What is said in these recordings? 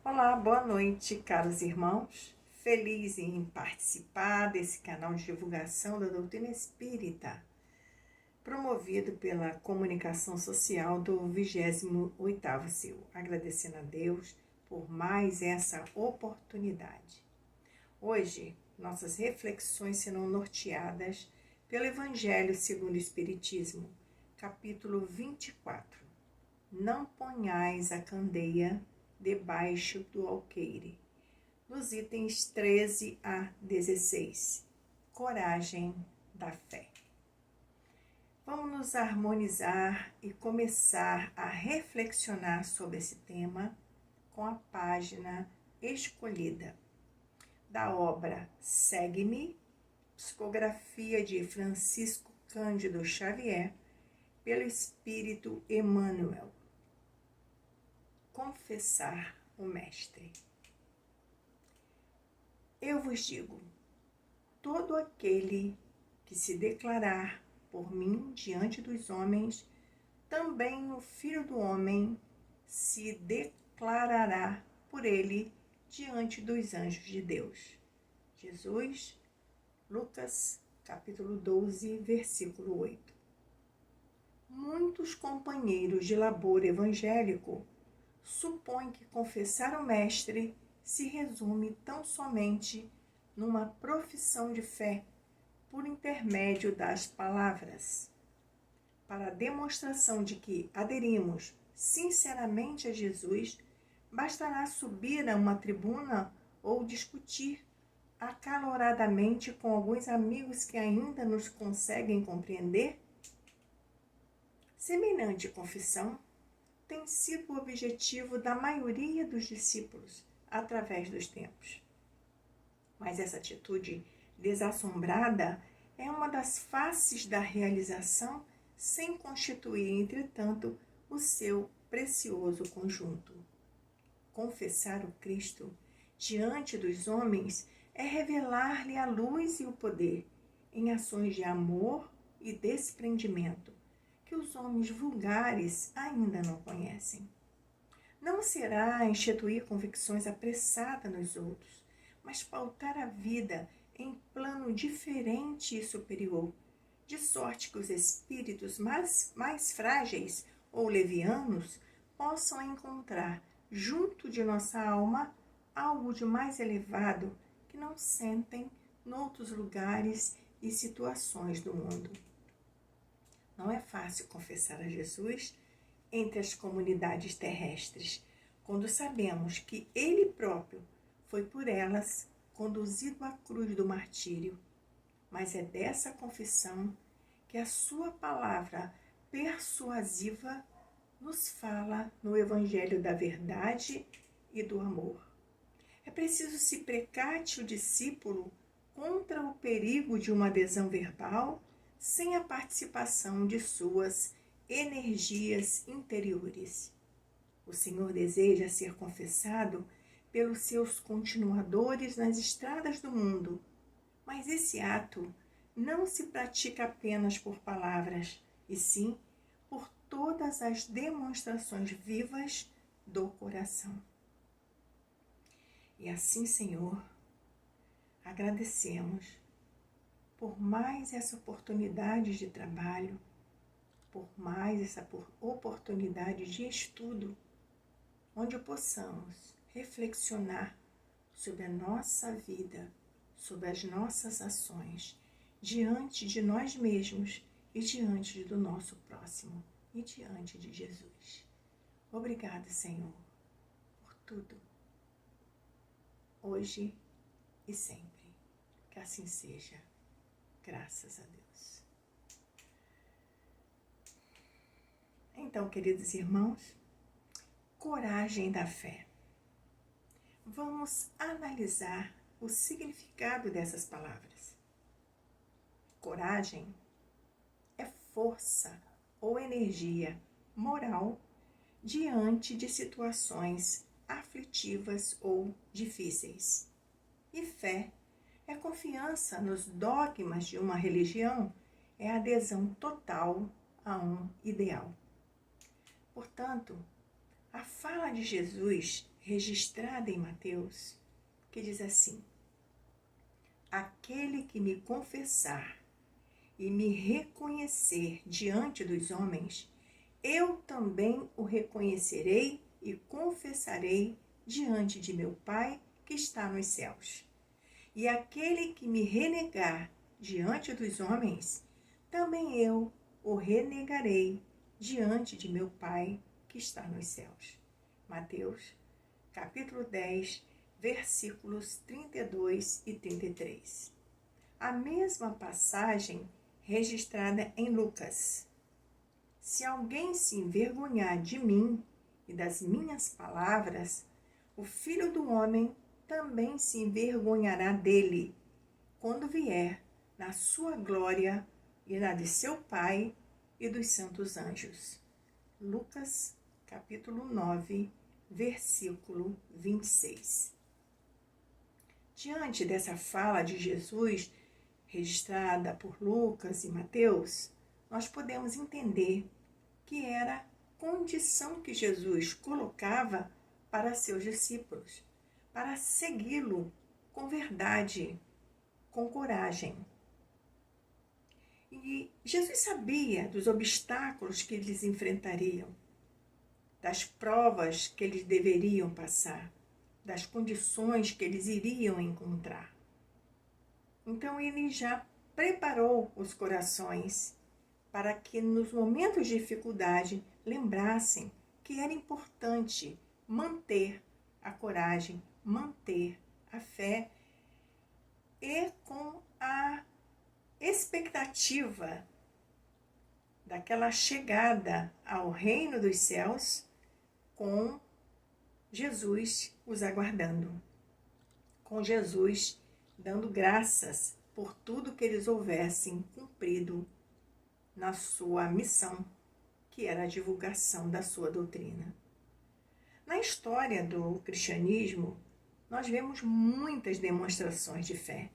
Olá, boa noite, caros irmãos. Feliz em participar desse canal de divulgação da doutrina espírita, promovido pela comunicação social do 28º CIU. Agradecendo a Deus por mais essa oportunidade. Hoje, nossas reflexões serão norteadas pelo Evangelho segundo o Espiritismo, capítulo 24. Não ponhais a candeia debaixo do alqueire, nos itens 13 a 16. Coragem da fé. Vamos nos harmonizar e começar a reflexionar sobre esse tema com a página escolhida da obra Segue-me, psicografia de Francisco Cândido Xavier, pelo Espírito Emmanuel. Confessar o Mestre. Eu vos digo, todo aquele que se declarar por mim diante dos homens, também o Filho do Homem se declarará por ele diante dos anjos de Deus. Jesus, Lucas, capítulo 12, versículo 8. Muitos companheiros de labor evangélico supõe que confessar o Mestre se resume tão somente numa profissão de fé por intermédio das palavras. Para a demonstração de que aderimos sinceramente a Jesus, bastará subir a uma tribuna ou discutir acaloradamente com alguns amigos que ainda nos conseguem compreender? Semelhante confissão tem sido o objetivo da maioria dos discípulos através dos tempos. Mas essa atitude desassombrada é uma das faces da realização, sem constituir, entretanto, o seu precioso conjunto. Confessar o Cristo diante dos homens é revelar-lhe a luz e o poder em ações de amor e desprendimento, que os homens vulgares ainda não conhecem. Não será instituir convicções apressadas nos outros, mas pautar a vida em plano diferente e superior, de sorte que os espíritos mais frágeis ou levianos possam encontrar junto de nossa alma algo de mais elevado que não sentem noutros lugares e situações do mundo. Não é fácil confessar a Jesus entre as comunidades terrestres, quando sabemos que Ele próprio foi por elas conduzido à cruz do martírio. Mas é dessa confissão que a sua palavra persuasiva nos fala no Evangelho da verdade e do amor. É preciso se precate o discípulo contra o perigo de uma adesão verbal sem a participação de suas energias interiores. O Senhor deseja ser confessado pelos seus continuadores nas estradas do mundo, mas esse ato não se pratica apenas por palavras, e sim por todas as demonstrações vivas do coração. E assim, Senhor, agradecemos por mais essa oportunidade de trabalho, por mais essa oportunidade de estudo, onde possamos reflexionar sobre a nossa vida, sobre as nossas ações, diante de nós mesmos e diante do nosso próximo e diante de Jesus. Obrigada, Senhor, por tudo, hoje e sempre. Que assim seja. Graças a Deus. Então, queridos irmãos, coragem da fé. Vamos analisar o significado dessas palavras. Coragem é força ou energia moral diante de situações aflitivas ou difíceis. E fé é confiança nos dogmas de uma religião, é adesão total a um ideal. Portanto, a fala de Jesus registrada em Mateus, que diz assim: aquele que me confessar e me reconhecer diante dos homens, eu também o reconhecerei e confessarei diante de meu Pai que está nos céus. E aquele que me renegar diante dos homens, também eu o renegarei diante de meu Pai que está nos céus. Mateus, capítulo 10, versículos 32 e 33. A mesma passagem registrada em Lucas. Se alguém se envergonhar de mim e das minhas palavras, o Filho do Homem também se envergonhará dele, quando vier na sua glória e na de seu Pai e dos santos anjos. Lucas, capítulo 9, versículo 26. Diante dessa fala de Jesus, registrada por Lucas e Mateus, nós podemos entender que era condição que Jesus colocava para seus discípulos, para segui-lo com verdade, com coragem. E Jesus sabia dos obstáculos que eles enfrentariam, das provas que eles deveriam passar, das condições que eles iriam encontrar. Então ele já preparou os corações para que nos momentos de dificuldade lembrassem que era importante manter a coragem, manter a fé e com a expectativa daquela chegada ao reino dos céus com Jesus os aguardando, com Jesus dando graças por tudo que eles houvessem cumprido na sua missão, que era a divulgação da sua doutrina. Na história do cristianismo, nós vemos muitas demonstrações de fé,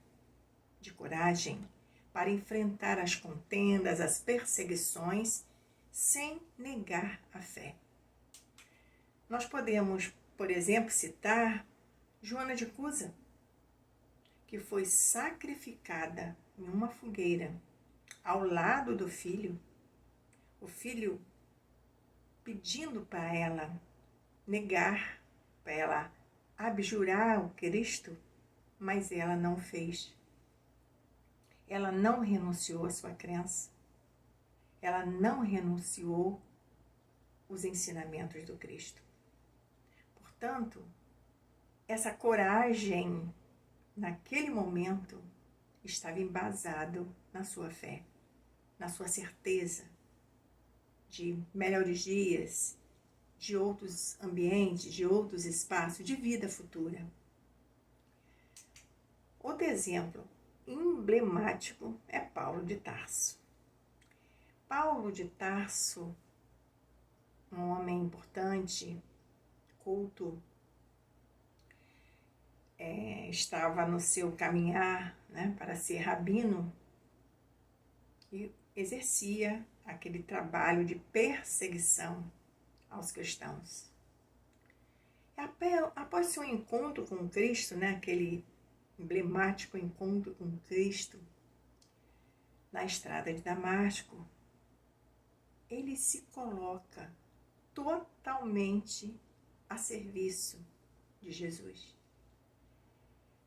de coragem, para enfrentar as contendas, as perseguições, sem negar a fé. Nós podemos, por exemplo, citar Joana de Cusa, que foi sacrificada em uma fogueira ao lado do filho, o filho pedindo para ela negar, para ela abjurar o Cristo, mas ela não fez. Ela não renunciou à sua crença, ela não renunciou os ensinamentos do Cristo. Portanto, essa coragem, naquele momento, estava embasado na sua fé, na sua certeza de melhores dias, de outros ambientes, de outros espaços, de vida futura. Outro exemplo emblemático é Paulo de Tarso. Paulo de Tarso, um homem importante, culto, estava no seu caminhar, para ser rabino e exercia aquele trabalho de perseguição aos cristãos. Após seu encontro com Cristo, aquele emblemático encontro com Cristo, na estrada de Damasco, ele se coloca totalmente a serviço de Jesus,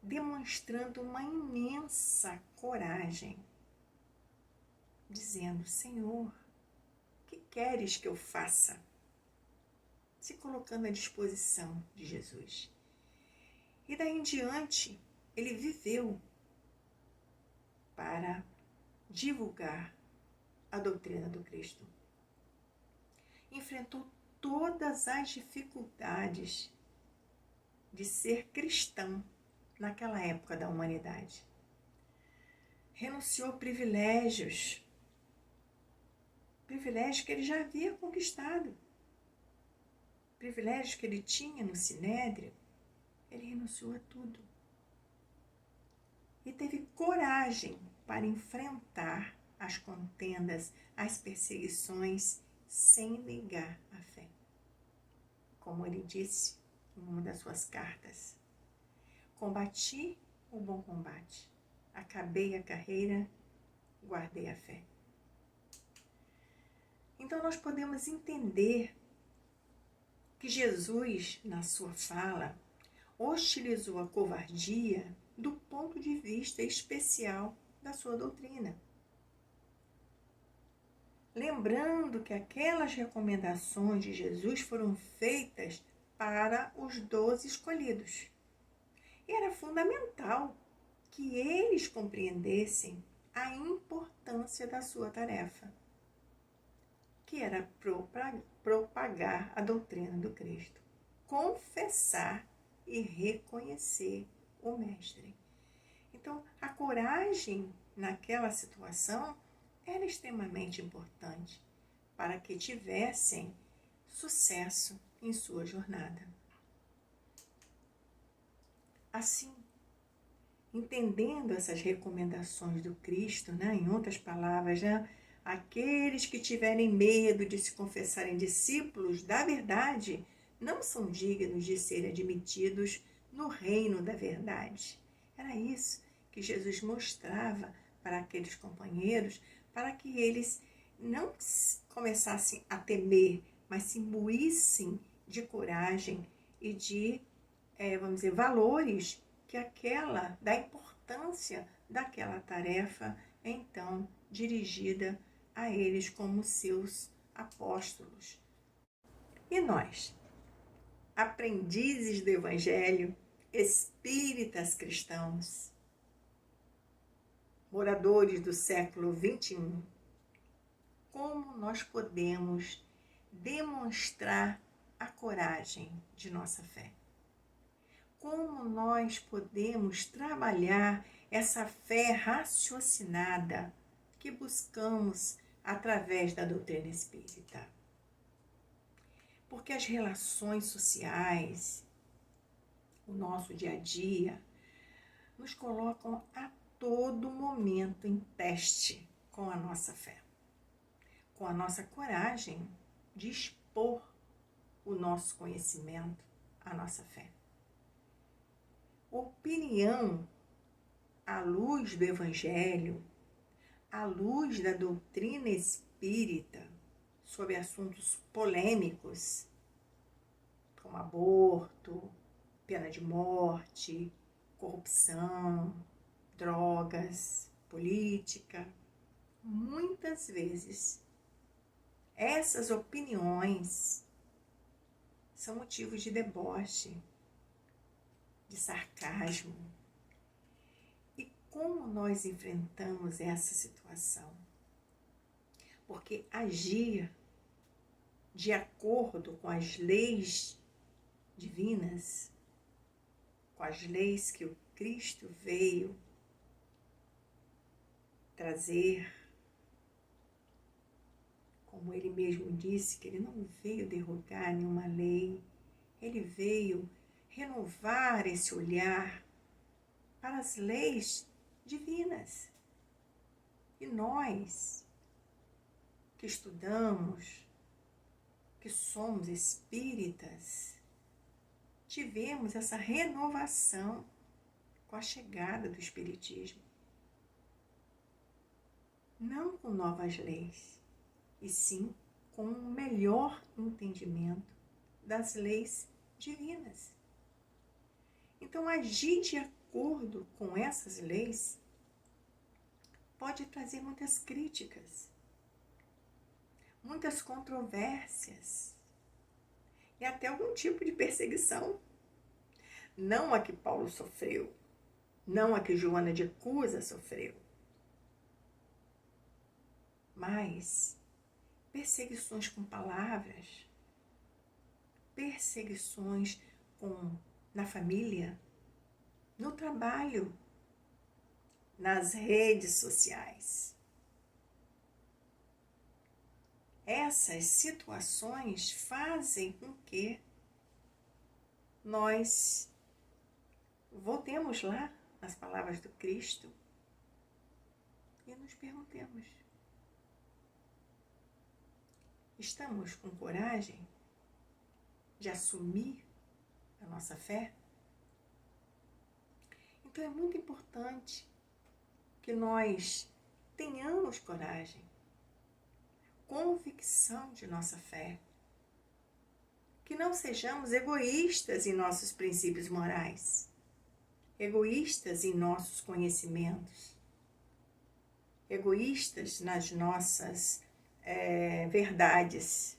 demonstrando uma imensa coragem, dizendo: Senhor, o que queres que eu faça? Se colocando à disposição de Jesus. E daí em diante, ele viveu para divulgar a doutrina do Cristo. Enfrentou todas as dificuldades de ser cristão naquela época da humanidade. Renunciou privilégios que ele já havia conquistado. Privilégios que ele tinha no Sinédrio, ele renunciou a tudo. E teve coragem para enfrentar as contendas, as perseguições, sem negar a fé. Como ele disse em uma das suas cartas. Combati o bom combate, acabei a carreira, guardei a fé. Então nós podemos entender que Jesus, na sua fala, hostilizou a covardia do ponto de vista especial da sua doutrina. Lembrando que aquelas recomendações de Jesus foram feitas para os 12 escolhidos. E era fundamental que eles compreendessem a importância da sua tarefa, que era propagar a doutrina do Cristo, confessar e reconhecer o Mestre. Então, a coragem naquela situação era extremamente importante para que tivessem sucesso em sua jornada. Assim, entendendo essas recomendações do Cristo, em outras palavras, aqueles que tiverem medo de se confessarem discípulos da verdade não são dignos de serem admitidos no reino da verdade. Era isso que Jesus mostrava para aqueles companheiros, para que eles não começassem a temer, mas se imbuíssem de coragem e de, valores da importância daquela tarefa, então, dirigida a eles como seus apóstolos. E nós, aprendizes do Evangelho, espíritas cristãos, moradores do século XXI, como nós podemos demonstrar a coragem de nossa fé? Como nós podemos trabalhar essa fé raciocinada que buscamos através da doutrina espírita? Porque as relações sociais, o nosso dia a dia, nos colocam a todo momento em teste com a nossa fé, com a nossa coragem de expor o nosso conhecimento, a nossa fé. Opinião à luz do Evangelho, à luz da doutrina espírita, sobre assuntos polêmicos, como aborto, pena de morte, corrupção, drogas, política. Muitas vezes, essas opiniões são motivos de deboche, de sarcasmo. E como nós enfrentamos essa situação? Porque agir de acordo com as leis divinas, com as leis que o Cristo veio trazer, como ele mesmo disse, que ele não veio derrogar nenhuma lei, ele veio renovar esse olhar para as leis divinas. E nós, que estudamos, que somos espíritas, tivemos essa renovação com a chegada do Espiritismo. Não com novas leis, e sim com um melhor entendimento das leis divinas. Então, agir de acordo com essas leis pode trazer muitas críticas, muitas controvérsias e até algum tipo de perseguição. Não a que Paulo sofreu, não a que Joana de Cusa sofreu, mas perseguições com palavras, perseguições na família, no trabalho, nas redes sociais. Essas situações fazem com que nós voltemos lá nas palavras do Cristo e nos perguntemos: estamos com coragem de assumir da nossa fé. Então é muito importante que nós tenhamos coragem, convicção de nossa fé, que não sejamos egoístas em nossos princípios morais, egoístas em nossos conhecimentos, egoístas nas nossas verdades,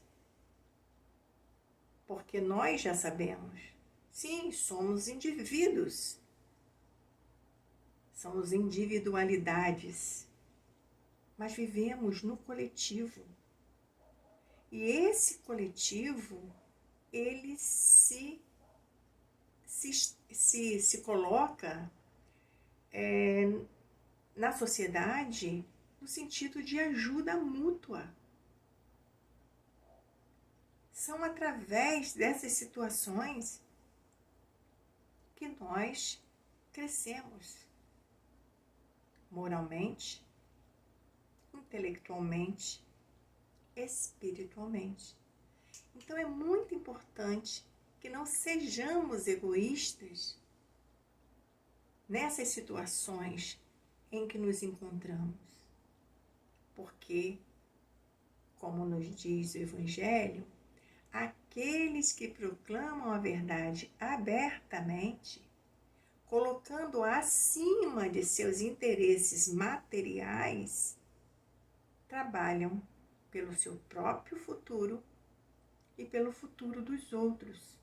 porque nós já sabemos, sim, somos indivíduos, somos individualidades, mas vivemos no coletivo. E esse coletivo, ele se coloca na sociedade no sentido de ajuda mútua. São através dessas situações que nós crescemos moralmente, intelectualmente, espiritualmente. Então é muito importante que não sejamos egoístas nessas situações em que nos encontramos. Porque, como nos diz o Evangelho, aqueles que proclamam a verdade abertamente, colocando acima de seus interesses materiais, trabalham pelo seu próprio futuro e pelo futuro dos outros.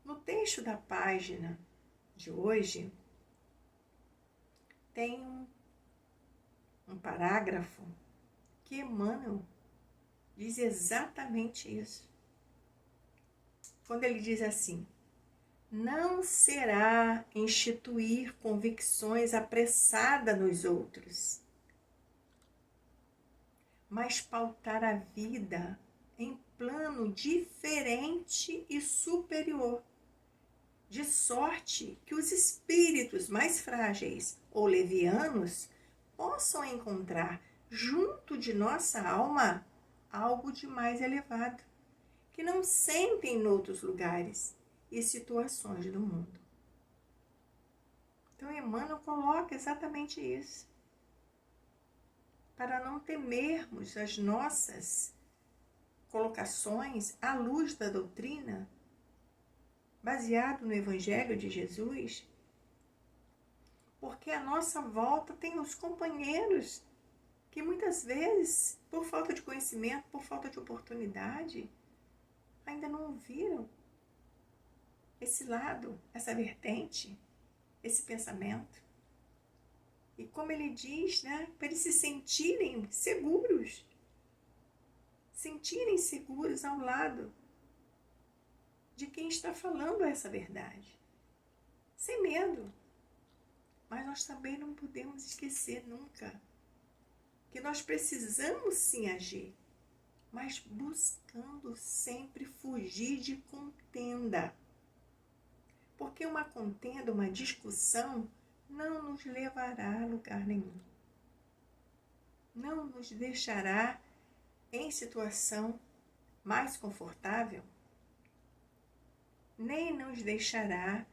No texto da página de hoje, tem um parágrafo que Emmanuel diz exatamente isso. Quando ele diz assim: não será instituir convicções apressadas nos outros, mas pautar a vida em plano diferente e superior, de sorte que os espíritos mais frágeis ou levianos possam encontrar junto de nossa alma algo de mais elevado, que não sentem em outros lugares e situações do mundo. Então, Emmanuel coloca exatamente isso. Para não temermos as nossas colocações à luz da doutrina, baseado no Evangelho de Jesus, porque à nossa volta tem os companheiros que muitas vezes, por falta de conhecimento, por falta de oportunidade, ainda não ouviram esse lado, essa vertente, esse pensamento. E como ele diz, para eles se sentirem seguros ao lado de quem está falando essa verdade, sem medo. Mas nós também não podemos esquecer nunca que nós precisamos sim agir, mas buscando sempre fugir de contenda. Porque uma contenda, uma discussão, não nos levará a lugar nenhum. Não nos deixará em situação mais confortável, nem nos deixará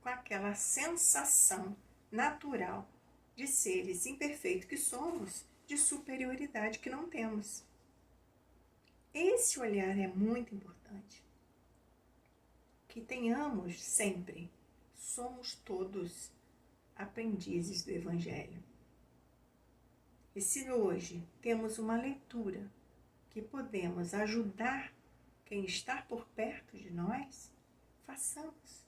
com aquela sensação natural de seres imperfeitos que somos, de superioridade que não temos. Esse olhar é muito importante. Que tenhamos sempre, somos todos aprendizes do Evangelho. E se hoje temos uma leitura que podemos ajudar quem está por perto de nós, façamos.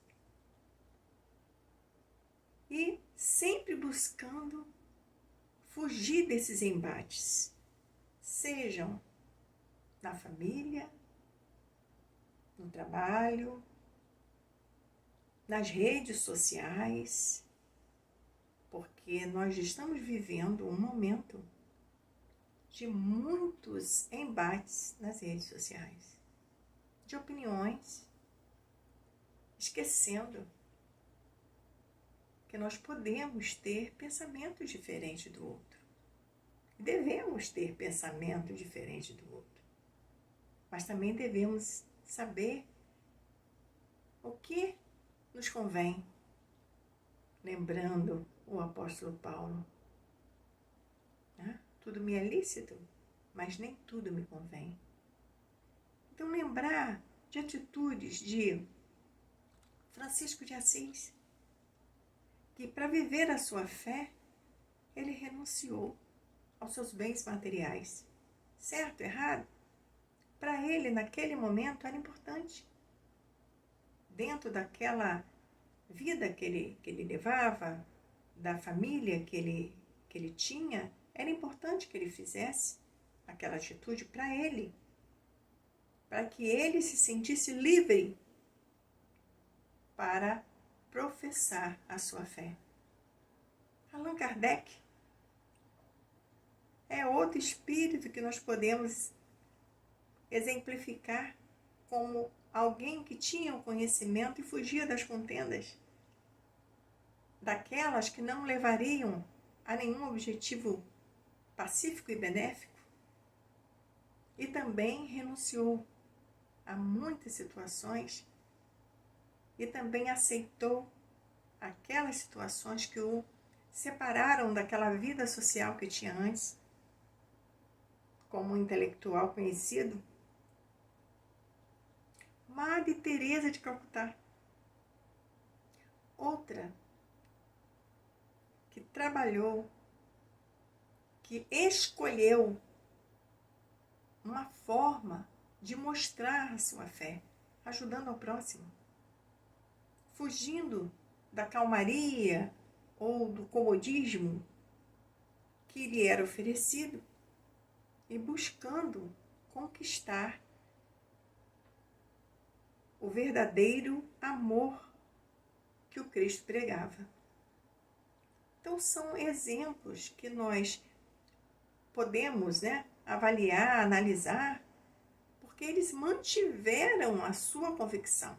E sempre buscando fugir desses embates, sejam na família, no trabalho, nas redes sociais, porque nós estamos vivendo um momento de muitos embates nas redes sociais, de opiniões, esquecendo que nós podemos ter pensamento diferente do outro. Devemos ter pensamento diferente do outro. Mas também devemos saber que nos convém, lembrando o apóstolo Paulo, né? Tudo me é lícito, mas nem tudo me convém. Então, lembrar de atitudes de Francisco de Assis, que para viver a sua fé, ele renunciou aos seus bens materiais. Certo, errado? Para ele, naquele momento, era importante. Dentro daquela vida que ele levava, da família que ele tinha, era importante que ele fizesse aquela atitude para ele, para que ele se sentisse livre para professar a sua fé. Allan Kardec é outro espírito que nós podemos exemplificar como alguém que tinha o conhecimento e fugia das contendas, daquelas que não levariam a nenhum objetivo pacífico e benéfico, e também renunciou a muitas situações e também aceitou aquelas situações que o separaram daquela vida social que tinha antes, como um intelectual conhecido, Madre Teresa de Calcutá. Outra que trabalhou, que escolheu uma forma de mostrar a sua fé, ajudando ao próximo, fugindo da calmaria ou do comodismo que lhe era oferecido e buscando conquistar o verdadeiro amor que o Cristo pregava. Então, são exemplos que nós podemos, avaliar, analisar, porque eles mantiveram a sua convicção,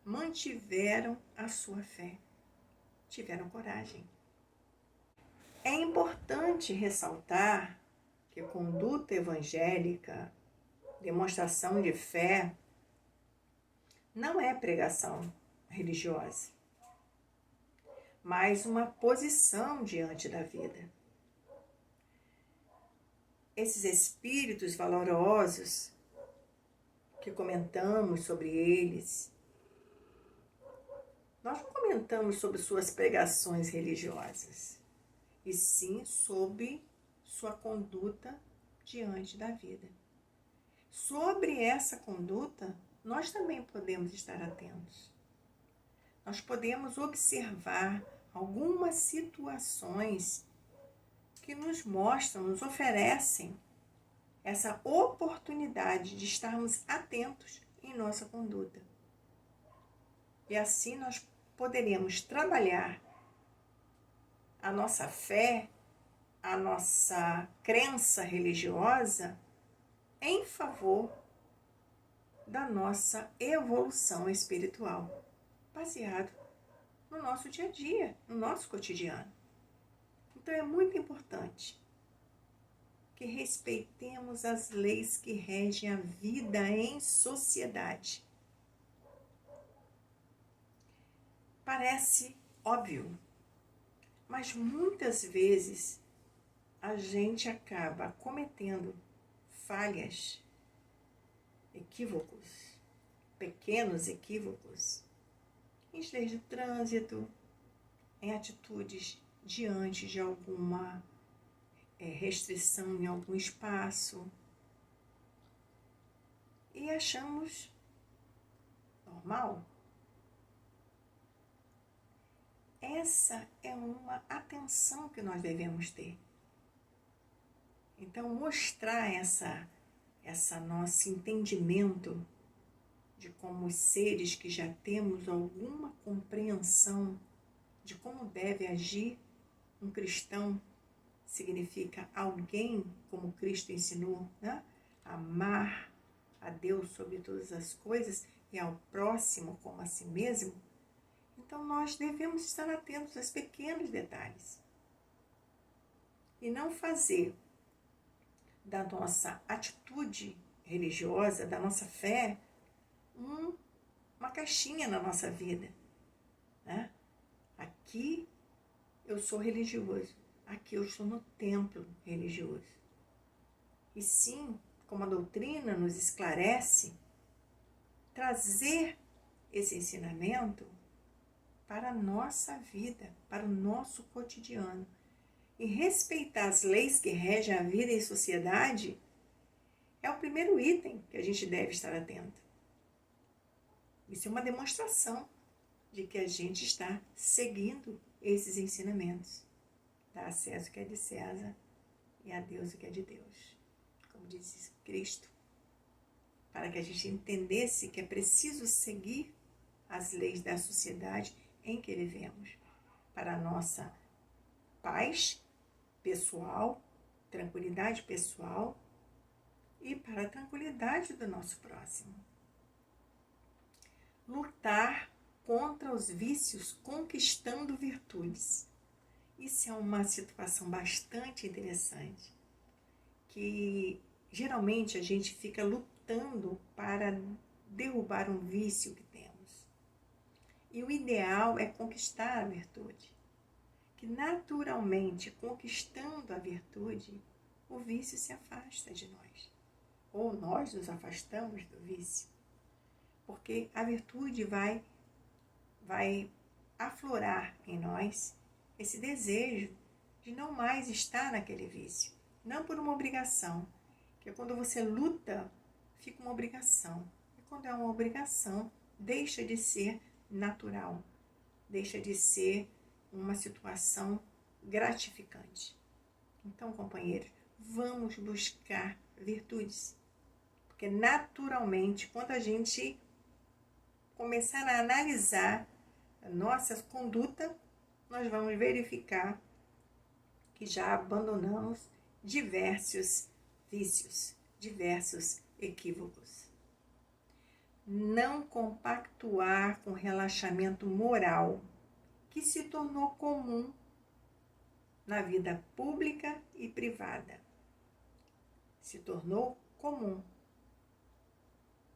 mantiveram a sua fé, tiveram coragem. É importante ressaltar que conduta evangélica, demonstração de fé, não é pregação religiosa, mas uma posição diante da vida. Esses espíritos valorosos que comentamos sobre eles, nós não comentamos sobre suas pregações religiosas, e sim sobre sua conduta diante da vida. Sobre essa conduta, nós também podemos estar atentos. Nós podemos observar algumas situações que nos mostram, nos oferecem essa oportunidade de estarmos atentos em nossa conduta. E assim nós poderemos trabalhar a nossa fé, a nossa crença religiosa em favor da nossa evolução espiritual, baseado no nosso dia a dia, no nosso cotidiano. Então é muito importante que respeitemos as leis que regem a vida em sociedade. Parece óbvio, mas muitas vezes a gente acaba cometendo falhas, equívocos, pequenos equívocos, em leis de trânsito, em atitudes diante de alguma restrição em algum espaço, e achamos normal. Essa é uma atenção que nós devemos ter. Então, mostrar essa nosso entendimento de como seres que já temos alguma compreensão de como deve agir um cristão, significa alguém como Cristo ensinou, amar a Deus sobre todas as coisas e ao próximo como a si mesmo. Então nós devemos estar atentos aos pequenos detalhes e não fazer da nossa atitude religiosa, da nossa fé, uma caixinha na nossa vida, né? Aqui eu sou religioso, aqui eu estou no templo religioso. E sim, como a doutrina nos esclarece, trazer esse ensinamento para a nossa vida, para o nosso cotidiano. E respeitar as leis que regem a vida e a sociedade é o primeiro item que a gente deve estar atento. Isso é uma demonstração de que a gente está seguindo esses ensinamentos. Dá a César o que é de César e a Deus o que é de Deus. Como diz Cristo, para que a gente entendesse que é preciso seguir as leis da sociedade em que vivemos, para a nossa paz pessoal, tranquilidade pessoal e para a tranquilidade do nosso próximo. Lutar contra os vícios conquistando virtudes. Isso é uma situação bastante interessante, que geralmente a gente fica lutando para derrubar um vício que temos. E o ideal é conquistar a virtude, que naturalmente, conquistando a virtude, o vício se afasta de nós, ou nós nos afastamos do vício, porque a virtude vai aflorar em nós esse desejo de não mais estar naquele vício, não por uma obrigação, porque quando você luta, fica uma obrigação, e quando é uma obrigação, deixa de ser natural, deixa de ser uma situação gratificante. Então, companheiros, vamos buscar virtudes, porque naturalmente, quando a gente começar a analisar a nossa conduta, nós vamos verificar que já abandonamos diversos vícios, diversos equívocos. Não compactuar com relaxamento moral, que se tornou comum na vida pública e privada. Se tornou comum,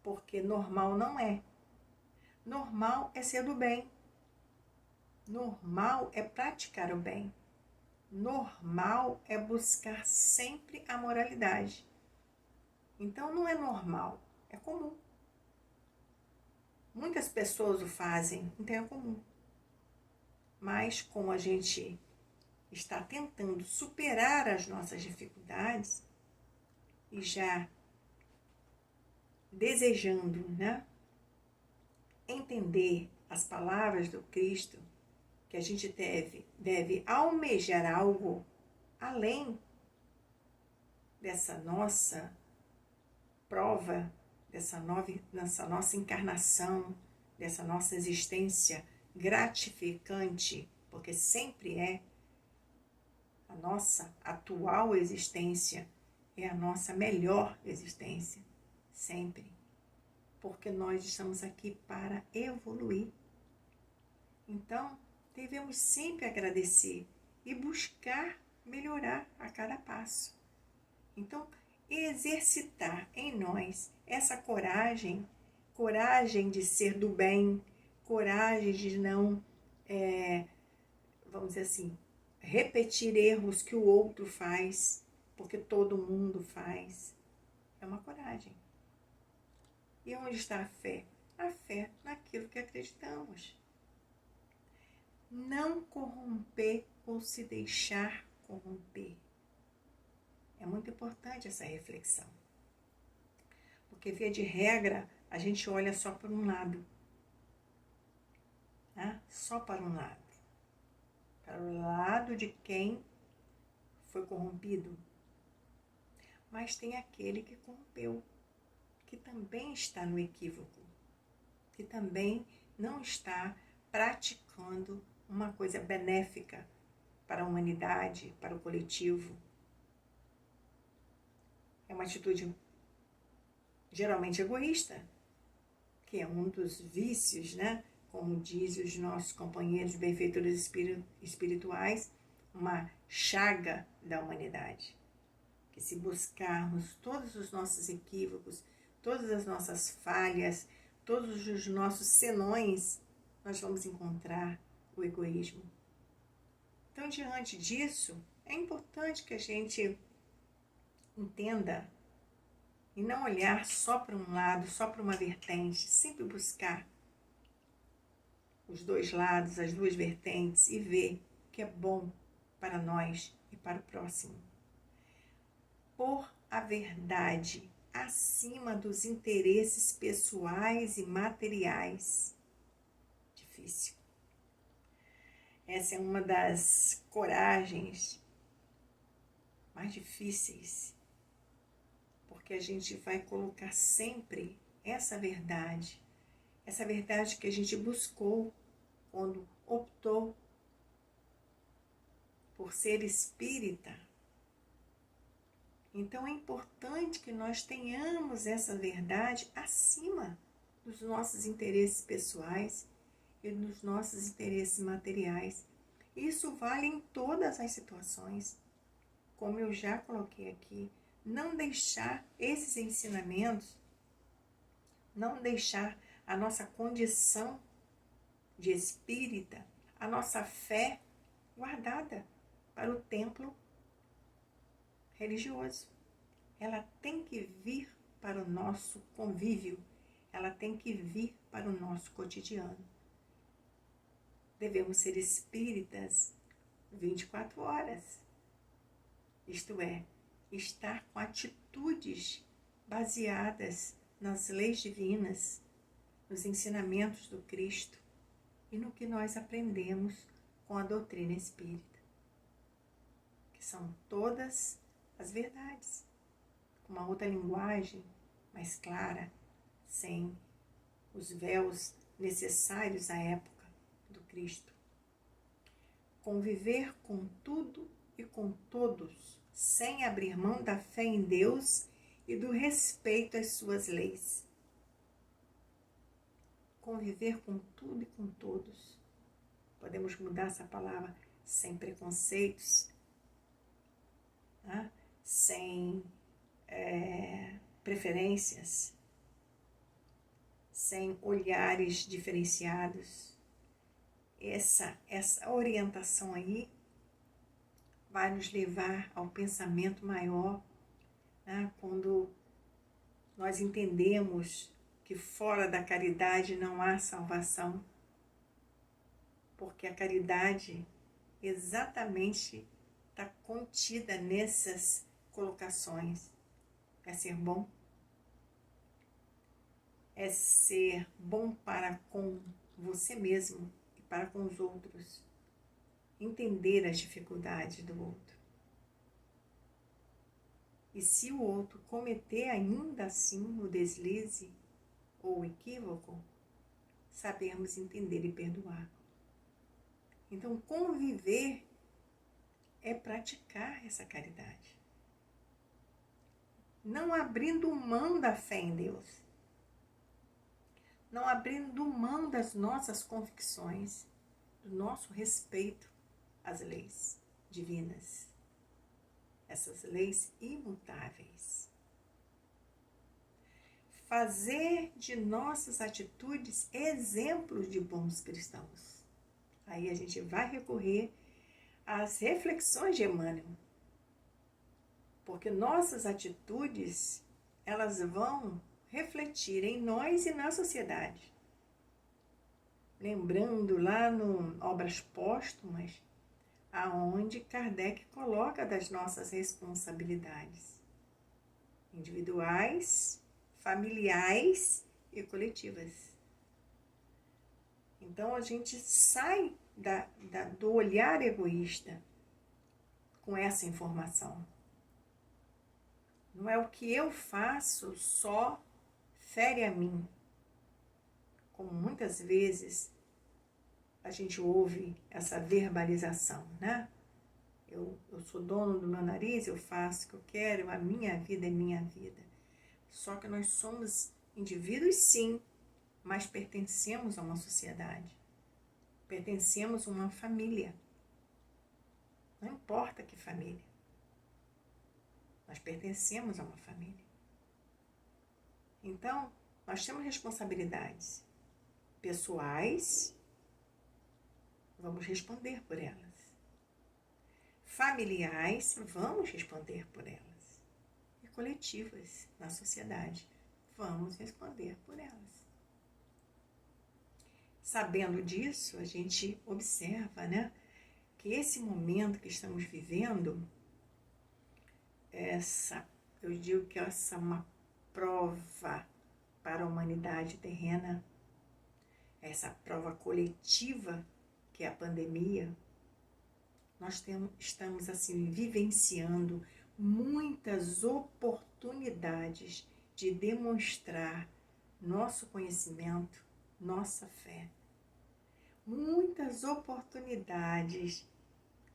porque normal não é. Normal é ser do bem. Normal é praticar o bem. Normal é buscar sempre a moralidade. Então não é normal, é comum. Muitas pessoas o fazem, então é comum. Mas como a gente está tentando superar as nossas dificuldades e já desejando, entender as palavras do Cristo, que a gente deve almejar algo além dessa nossa prova, dessa nossa encarnação, dessa nossa existência gratificante, porque sempre é a nossa atual existência, é a nossa melhor existência, sempre, porque nós estamos aqui para evoluir. Então, devemos sempre agradecer e buscar melhorar a cada passo. Então, exercitar em nós essa coragem de ser do bem, coragem de não, vamos dizer assim, repetir erros que o outro faz, porque todo mundo faz. É uma coragem. E onde está a fé? A fé naquilo que acreditamos. Não corromper ou se deixar corromper. É muito importante essa reflexão. Porque, via de regra, a gente olha só para um lado. Só para um lado. Para o lado de quem foi corrompido. Mas tem aquele que corrompeu, que também está no equívoco, que também não está praticando uma coisa benéfica para a humanidade, para o coletivo. É uma atitude geralmente egoísta, que é um dos vícios, como dizem os nossos companheiros benfeitores espirituais, uma chaga da humanidade. Que se buscarmos todos os nossos equívocos, todas as nossas falhas, todos os nossos senões, nós vamos encontrar o egoísmo. Então, diante disso, é importante que a gente entenda e não olhar só para um lado, só para uma vertente, sempre buscar os dois lados, as duas vertentes e ver o que é bom para nós e para o próximo. Pôr a verdade acima dos interesses pessoais e materiais. Difícil. Essa é uma das coragens mais difíceis, porque a gente vai colocar sempre essa verdade que a gente buscou quando optou por ser espírita. Então é importante que nós tenhamos essa verdade acima dos nossos interesses pessoais e dos nossos interesses materiais. Isso vale em todas as situações. Como eu já coloquei aqui, não deixar esses ensinamentos, não deixar a nossa condição de espírita, a nossa fé guardada para o templo religioso. Ela tem que vir para o nosso convívio, ela tem que vir para o nosso cotidiano. Devemos ser espíritas 24 horas, isto é, estar com atitudes baseadas nas leis divinas, nos ensinamentos do Cristo e no que nós aprendemos com a doutrina espírita, que são todas as verdades, com uma outra linguagem mais clara, sem os véus necessários à época do Cristo. Conviver com tudo e com todos, sem abrir mão da fé em Deus e do respeito às suas leis. Conviver com tudo e com todos. Podemos mudar essa palavra sem preconceitos, né? Sem preferências, sem olhares diferenciados. Essa orientação aí vai nos levar ao pensamento maior, né? Quando nós entendemos que fora da caridade não há salvação, porque a caridade exatamente está contida nessas colocações. É ser bom, é ser bom para com você mesmo e para com os outros, entender as dificuldades do outro. E se o outro cometer ainda assim o deslize ou o equívoco, sabermos entender e perdoar. Então, conviver é praticar essa caridade. Não abrindo mão da fé em Deus. Não abrindo mão das nossas convicções, do nosso respeito às leis divinas. Essas leis imutáveis. Fazer de nossas atitudes exemplos de bons cristãos. Aí a gente vai recorrer às reflexões de Emmanuel. Porque nossas atitudes, elas vão refletir em nós e na sociedade. Lembrando lá no Obras Póstumas, aonde Kardec coloca das nossas responsabilidades individuais, familiares e coletivas. Então a gente sai do olhar egoísta com essa informação. Não é o que eu faço só fere a mim. Como muitas vezes a gente ouve essa verbalização, né? Eu sou dono do meu nariz, eu faço o que eu quero, a minha vida é minha vida. Só que nós somos indivíduos, sim, mas pertencemos a uma sociedade. Pertencemos a uma família. Não importa que família. Nós pertencemos a uma família. Então, Nós temos responsabilidades pessoais, vamos responder por elas. Familiares, vamos responder por elas. E coletivas, na sociedade, vamos responder por elas. Sabendo disso, a gente observa, né, que esse momento que estamos vivendo, eu digo que essa é uma prova para a humanidade terrena, essa prova coletiva que é a pandemia. Nós estamos assim vivenciando muitas oportunidades de demonstrar nosso conhecimento, nossa fé. Muitas oportunidades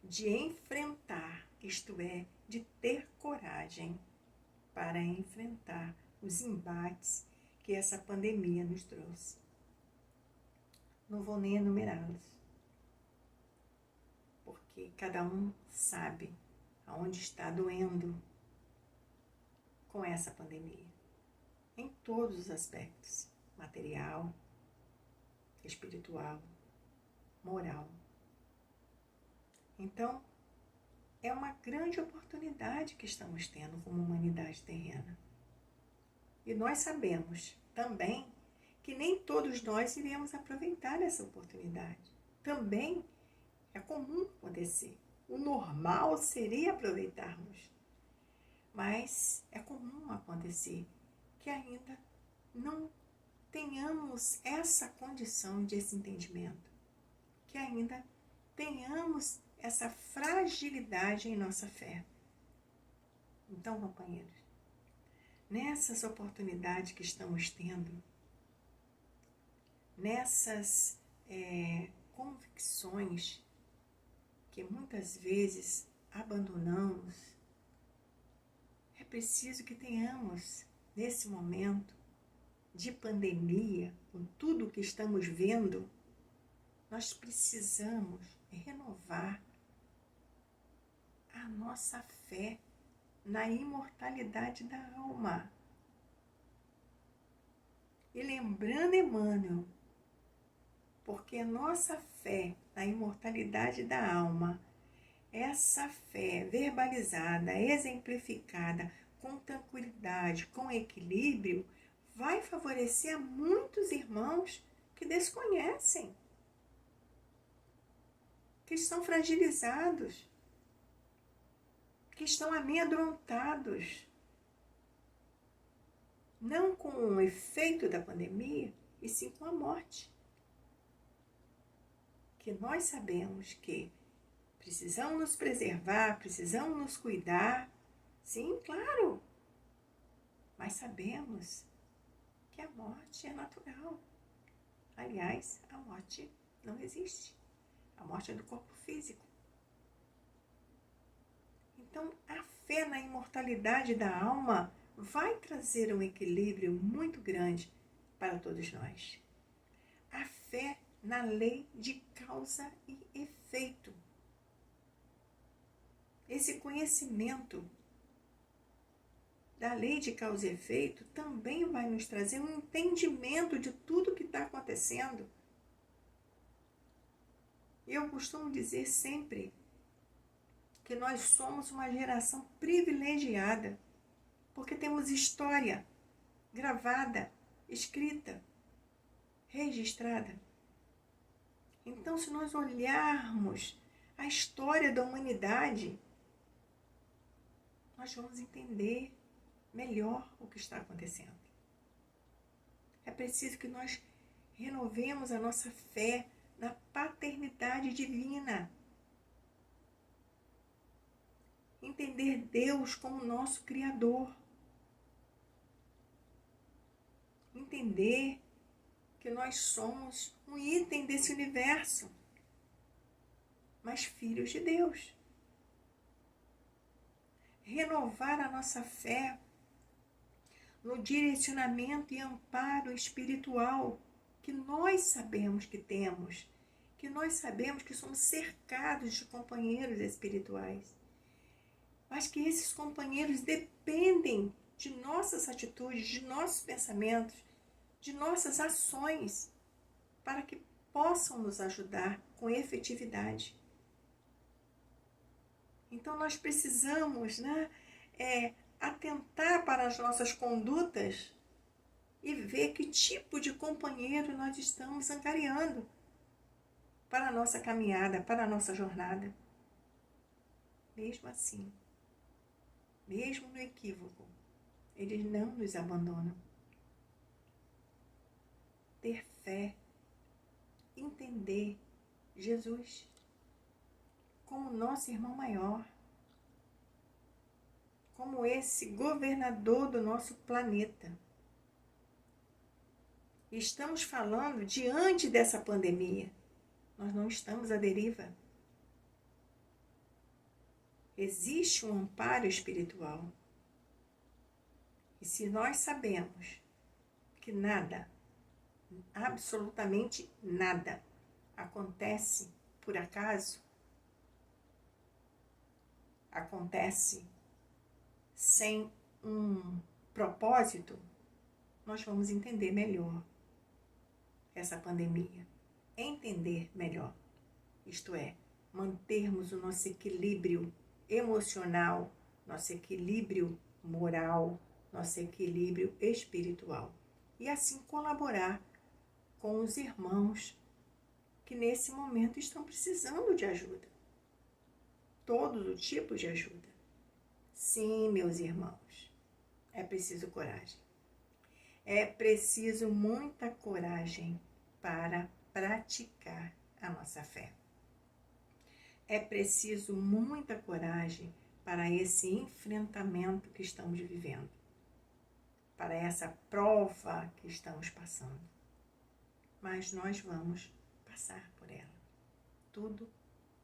de enfrentar, isto é, de ter coragem para enfrentar os embates que essa pandemia nos trouxe. Não vou nem enumerá-los, porque cada um sabe aonde está doendo com essa pandemia, em todos os aspectos, material, espiritual, moral. Então, é uma grande oportunidade que estamos tendo como humanidade terrena. E nós sabemos também que nem todos nós iremos aproveitar essa oportunidade. Também é comum acontecer. O normal seria aproveitarmos. Mas é comum acontecer que ainda não tenhamos essa condição de esse entendimento. Que ainda tenhamos essa fragilidade em nossa fé. Então, companheiros, nessas oportunidades que estamos tendo, nessas convicções que muitas vezes abandonamos, é preciso que tenhamos, nesse momento de pandemia, com tudo que estamos vendo, nós precisamos renovar a nossa fé na imortalidade da alma. E lembrando Emmanuel, porque a nossa fé na imortalidade da alma, essa fé verbalizada, exemplificada, com tranquilidade, com equilíbrio, vai favorecer a muitos irmãos que desconhecem, que estão fragilizados, que estão amedrontados, não com o efeito da pandemia, e sim com a morte. Que nós sabemos que precisamos nos preservar, precisamos nos cuidar, sim, claro, mas sabemos que a morte é natural. Aliás, a morte não existe. A morte é do corpo físico. Então, a fé na imortalidade da alma vai trazer um equilíbrio muito grande para todos nós. A fé na lei de causa e efeito. Esse conhecimento da lei de causa e efeito também vai nos trazer um entendimento de tudo que está acontecendo. Eu costumo dizer sempre que nós somos uma geração privilegiada, porque temos história gravada, escrita, registrada. Então, se nós olharmos a história da humanidade, nós vamos entender melhor o que está acontecendo. É preciso que nós renovemos a nossa fé na paternidade divina. Entender Deus como nosso Criador. Entender que nós somos um item desse universo, mas filhos de Deus. Renovar a nossa fé no direcionamento e amparo espiritual que nós sabemos que temos, que nós sabemos que somos cercados de companheiros espirituais, mas que esses companheiros dependem de nossas atitudes, de nossos pensamentos, de nossas ações para que possam nos ajudar com efetividade. Então nós precisamos, atentar para as nossas condutas e ver que tipo de companheiro nós estamos angariando para a nossa caminhada, para a nossa jornada. Mesmo assim, mesmo no equívoco, eles não nos abandonam. Ter fé, entender Jesus como nosso irmão maior, como esse governador do nosso planeta. Estamos falando diante dessa pandemia. Nós não estamos à deriva. Existe um amparo espiritual. E se nós sabemos que nada, absolutamente nada, acontece por acaso, acontece sem um propósito, nós vamos entender melhor essa pandemia. Entender melhor. Isto é, mantermos o nosso equilíbrio emocional, nosso equilíbrio moral, nosso equilíbrio espiritual. E assim colaborar com os irmãos que nesse momento estão precisando de ajuda. Todo o tipo de ajuda. Sim, meus irmãos, é preciso coragem. É preciso muita coragem para praticar a nossa fé. É preciso muita coragem para esse enfrentamento que estamos vivendo, para essa prova que estamos passando. Mas nós vamos passar por ela. Tudo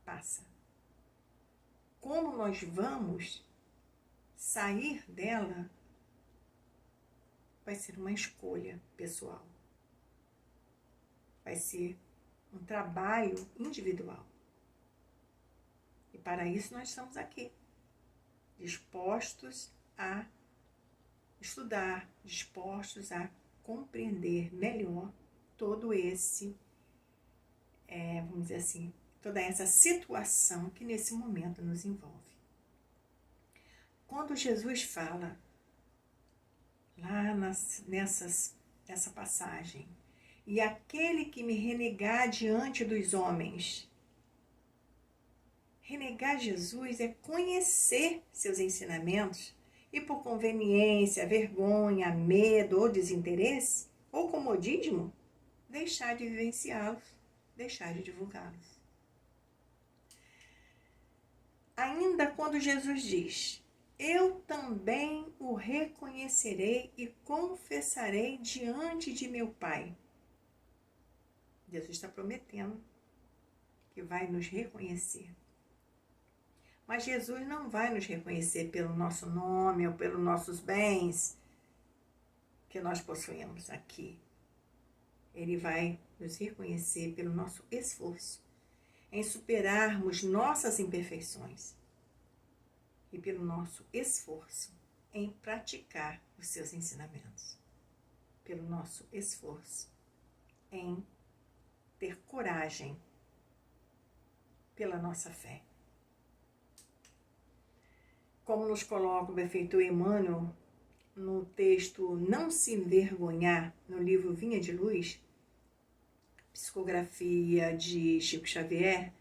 passa. Como nós vamos sair dela vai ser uma escolha pessoal. Vai ser um trabalho individual. E para isso nós estamos aqui, dispostos a estudar, dispostos a compreender melhor todo esse, vamos dizer assim, toda essa situação que nesse momento nos envolve. Quando Jesus fala, lá nessa passagem, e aquele que me renegar diante dos homens, renegar Jesus é conhecer seus ensinamentos e por conveniência, vergonha, medo ou desinteresse, ou comodismo, deixar de vivenciá-los, deixar de divulgá-los. Ainda quando Jesus diz, eu também o reconhecerei e confessarei diante de meu Pai. Jesus está prometendo que vai nos reconhecer. Mas Jesus não vai nos reconhecer pelo nosso nome ou pelos nossos bens que nós possuímos aqui. Ele vai nos reconhecer pelo nosso esforço em superarmos nossas imperfeições e pelo nosso esforço em praticar os seus ensinamentos, pelo nosso esforço em ter coragem pela nossa fé. Como nos coloca o benfeitor Emmanuel no texto Não se envergonhar, no livro Vinha de Luz, psicografia de Chico Xavier,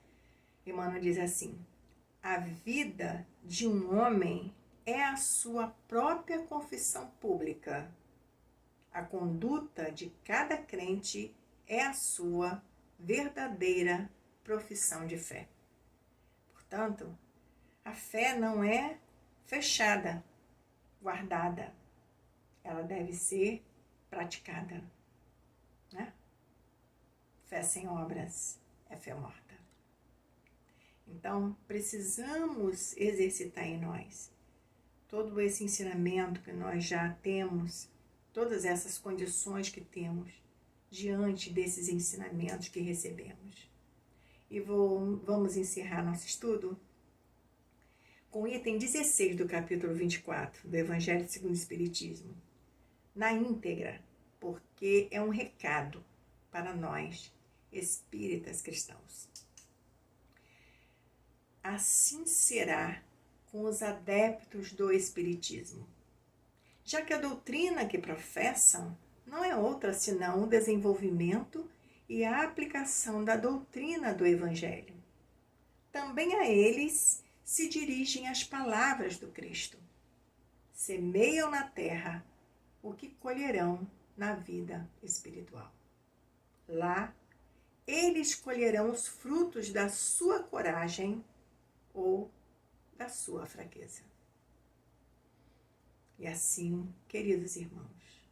Emmanuel diz assim, a vida de um homem é a sua própria confissão pública. A conduta de cada crente é a sua verdadeira profissão de fé. Portanto, a fé não é fechada, guardada. Ela deve ser praticada. Né? Fé sem obras é fé morta. Então, precisamos exercitar em nós todo esse ensinamento que nós já temos, todas essas condições que temos diante desses ensinamentos que recebemos. E vamos encerrar nosso estudo com o item 16 do capítulo 24 do Evangelho segundo o Espiritismo, na íntegra, por porque é um recado para nós, espíritas cristãos. Assim será com os adeptos do Espiritismo, já que a doutrina que professam não é outra senão o desenvolvimento e a aplicação da doutrina do Evangelho. Também a eles se dirigem as palavras do Cristo. Semeiam na terra o que colherão na vida espiritual. Lá, eles colherão os frutos da sua coragem ou da sua fraqueza. E assim, queridos irmãos,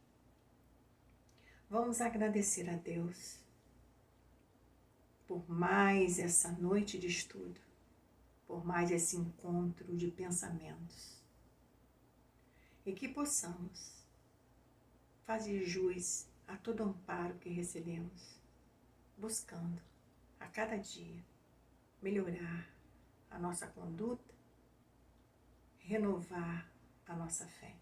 vamos agradecer a Deus por mais essa noite de estudo, por mais esse encontro de pensamentos, e que possamos fazer jus a todo amparo que recebemos, buscando a cada dia melhorar a nossa conduta, renovar a nossa fé.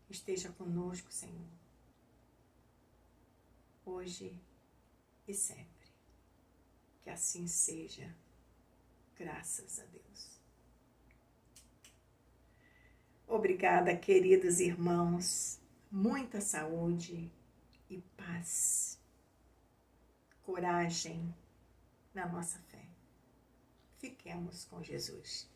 Esteja conosco, Senhor, hoje e sempre. Que assim seja, graças a Deus. Obrigada, queridos irmãos. Muita saúde e paz. Coragem na nossa fé. Fiquemos com Jesus.